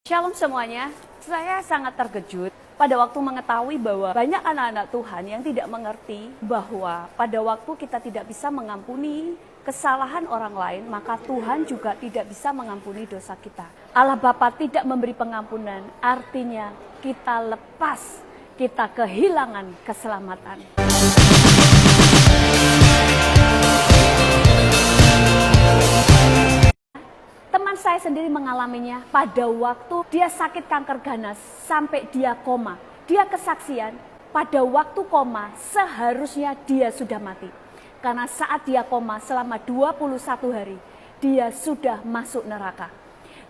Shalom semuanya, saya sangat terkejut pada waktu mengetahui bahwa banyak anak-anak Tuhan yang tidak mengerti bahwa pada waktu kita tidak bisa mengampuni kesalahan orang lain, maka Tuhan juga tidak bisa mengampuni dosa kita. Allah Bapa tidak memberi pengampunan, artinya kita lepas, kita kehilangan keselamatan. Teman saya sendiri mengalaminya pada waktu dia sakit kanker ganas sampai dia koma. Dia kesaksian pada waktu koma seharusnya dia sudah mati. Karena saat dia koma selama 21 hari dia sudah masuk neraka.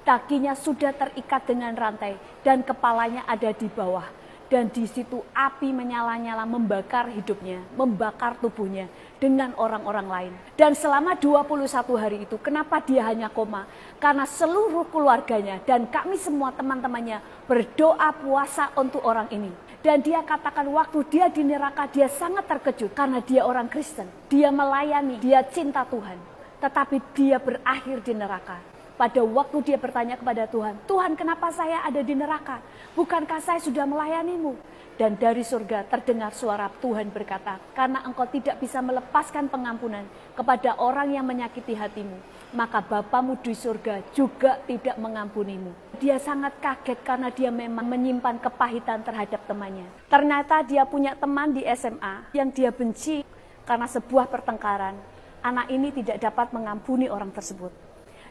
Kakinya sudah terikat dengan rantai dan kepalanya ada di bawah. Dan di situ api menyala-nyala membakar hidupnya, membakar tubuhnya dengan orang-orang lain. Dan selama 21 hari itu, kenapa dia hanya koma? Karena seluruh keluarganya dan kami semua teman-temannya berdoa puasa untuk orang ini. Dan dia katakan waktu dia di neraka, dia sangat terkejut karena dia orang Kristen. Dia melayani, dia cinta Tuhan. Tetapi dia berakhir di neraka. Pada waktu dia bertanya kepada Tuhan, Tuhan kenapa saya ada di neraka? Bukankah saya sudah melayanimu? Dan dari surga terdengar suara Tuhan berkata, karena engkau tidak bisa melepaskan pengampunan kepada orang yang menyakiti hatimu, maka Bapamu di surga juga tidak mengampunimu. Dia sangat kaget karena dia memang menyimpan kepahitan terhadap temannya. Ternyata dia punya teman di SMA yang dia benci karena sebuah pertengkaran. Anak ini tidak dapat mengampuni orang tersebut.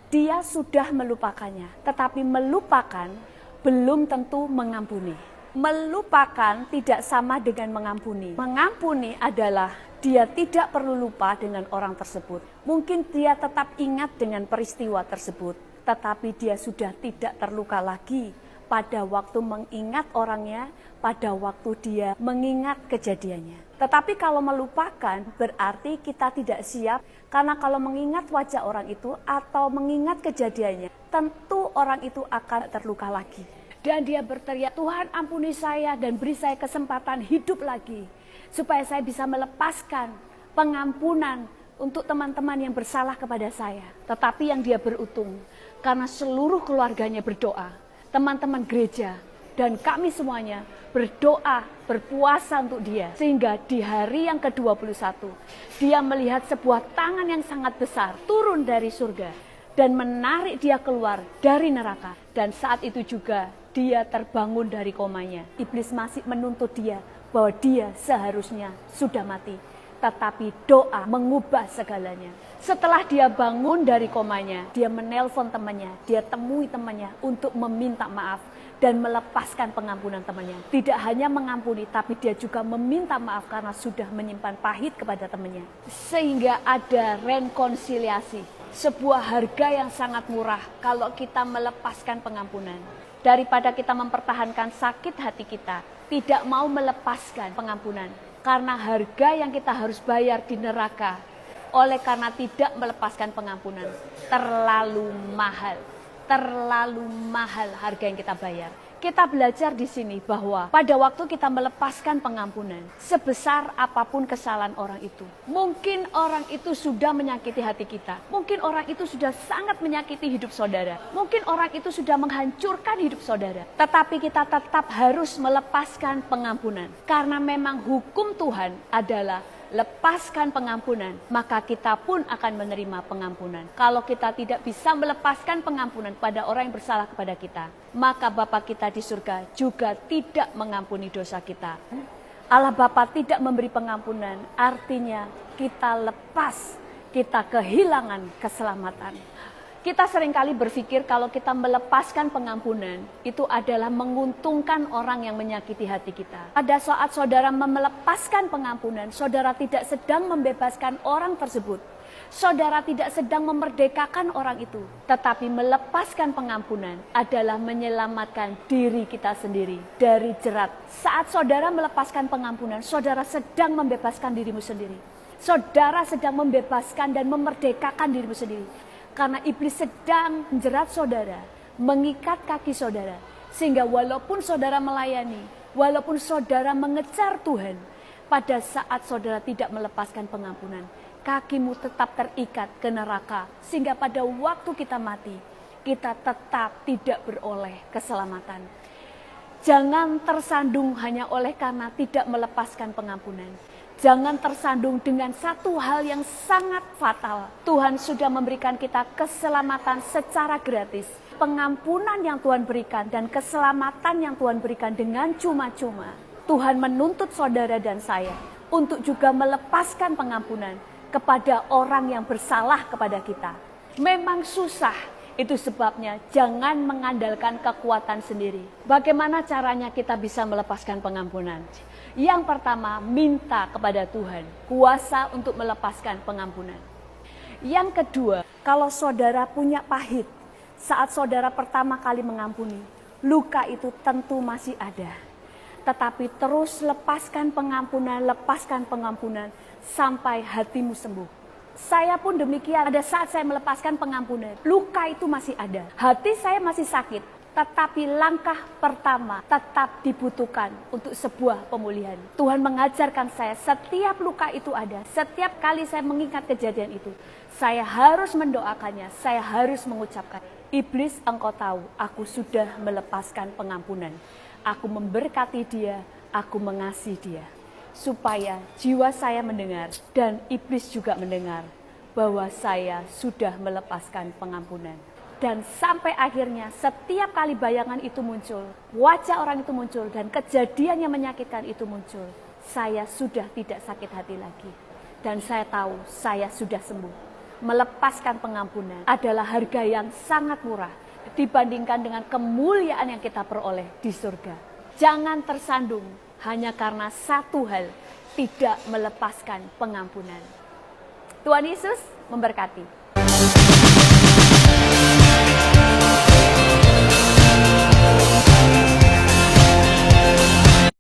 Dia sudah melupakannya, tetapi melupakan belum tentu mengampuni. Melupakan tidak sama dengan mengampuni. Mengampuni adalah dia tidak perlu lupa dengan orang tersebut. Mungkin dia tetap ingat dengan peristiwa tersebut, tetapi dia sudah tidak terluka lagi pada waktu mengingat orangnya, pada waktu dia mengingat kejadiannya. Tetapi kalau melupakan berarti kita tidak siap, karena kalau mengingat wajah orang itu atau mengingat kejadiannya, tentu orang itu akan terluka lagi. Dan dia berteriak, Tuhan ampuni saya dan beri saya kesempatan hidup lagi, supaya saya bisa melepaskan pengampunan untuk teman-teman yang bersalah kepada saya. Tetapi yang dia beruntung, karena seluruh keluarganya berdoa, teman-teman gereja, dan kami semuanya berdoa, berpuasa untuk dia. Sehingga di hari yang ke-21, dia melihat sebuah tangan yang sangat besar turun dari surga dan menarik dia keluar dari neraka. Dan saat itu juga dia terbangun dari komanya. Iblis masih menuntut dia bahwa dia seharusnya sudah mati. Tetapi doa mengubah segalanya. Setelah dia bangun dari komanya, dia menelpon temannya, dia temui temannya untuk meminta maaf dan melepaskan pengampunan temannya. Tidak hanya mengampuni, tapi dia juga meminta maaf karena sudah menyimpan pahit kepada temannya. Sehingga ada rekonsiliasi, sebuah harga yang sangat murah kalau kita melepaskan pengampunan. Daripada kita mempertahankan sakit hati kita, tidak mau melepaskan pengampunan. Karena harga yang kita harus bayar di neraka, oleh karena tidak melepaskan pengampunan, terlalu mahal harga yang kita bayar. Kita belajar di sini bahwa pada waktu kita melepaskan pengampunan, sebesar apapun kesalahan orang itu, mungkin orang itu sudah menyakiti hati kita, mungkin orang itu sudah sangat menyakiti hidup saudara, mungkin orang itu sudah menghancurkan hidup saudara, tetapi kita tetap harus melepaskan pengampunan, karena memang hukum Tuhan adalah lepaskan pengampunan, maka kita pun akan menerima pengampunan. Kalau kita tidak bisa melepaskan pengampunan pada orang yang bersalah kepada kita, maka Bapa kita di surga juga tidak mengampuni dosa kita. Allah Bapa tidak memberi pengampunan, artinya kita lepas, kita kehilangan keselamatan. Kita seringkali berpikir kalau kita melepaskan pengampunan, itu adalah menguntungkan orang yang menyakiti hati kita. Pada saat saudara melepaskan pengampunan, saudara tidak sedang membebaskan orang tersebut. Saudara tidak sedang memerdekakan orang itu. Tetapi melepaskan pengampunan adalah menyelamatkan diri kita sendiri dari jerat. Saat saudara melepaskan pengampunan, saudara sedang membebaskan dirimu sendiri. Saudara sedang membebaskan dan memerdekakan dirimu sendiri. Karena iblis sedang menjerat saudara, mengikat kaki saudara. Sehingga walaupun saudara melayani, walaupun saudara mengejar Tuhan, pada saat saudara tidak melepaskan pengampunan, kakimu tetap terikat ke neraka. Sehingga pada waktu kita mati, kita tetap tidak beroleh keselamatan. Jangan tersandung hanya oleh karena tidak melepaskan pengampunan. Jangan tersandung dengan satu hal yang sangat fatal. Tuhan sudah memberikan kita keselamatan secara gratis. Pengampunan yang Tuhan berikan dan keselamatan yang Tuhan berikan dengan cuma-cuma. Tuhan menuntut saudara dan saya untuk juga melepaskan pengampunan kepada orang yang bersalah kepada kita. Memang susah, itu sebabnya jangan mengandalkan kekuatan sendiri. Bagaimana caranya kita bisa melepaskan pengampunan? Yang pertama, minta kepada Tuhan kuasa untuk melepaskan pengampunan. Yang kedua, kalau saudara punya pahit, saat saudara pertama kali mengampuni, luka itu tentu masih ada. Tetapi terus lepaskan pengampunan sampai hatimu sembuh. Saya pun demikian, pada saat saya melepaskan pengampunan, luka itu masih ada. Hati saya masih sakit, tetapi langkah pertama tetap dibutuhkan untuk sebuah pemulihan. Tuhan mengajarkan saya setiap luka itu ada, setiap kali saya mengingat kejadian itu, saya harus mendoakannya, saya harus mengucapkan, iblis engkau tahu, aku sudah melepaskan pengampunan. Aku memberkati dia, aku mengasihi dia. Supaya jiwa saya mendengar dan iblis juga mendengar bahwa saya sudah melepaskan pengampunan. Dan sampai akhirnya setiap kali bayangan itu muncul, wajah orang itu muncul dan kejadian yang menyakitkan itu muncul, saya sudah tidak sakit hati lagi. Dan saya tahu saya sudah sembuh. Melepaskan pengampunan adalah harga yang sangat murah dibandingkan dengan kemuliaan yang kita peroleh di surga. Jangan tersandung hanya karena satu hal, tidak melepaskan pengampunan. Tuhan Yesus memberkati.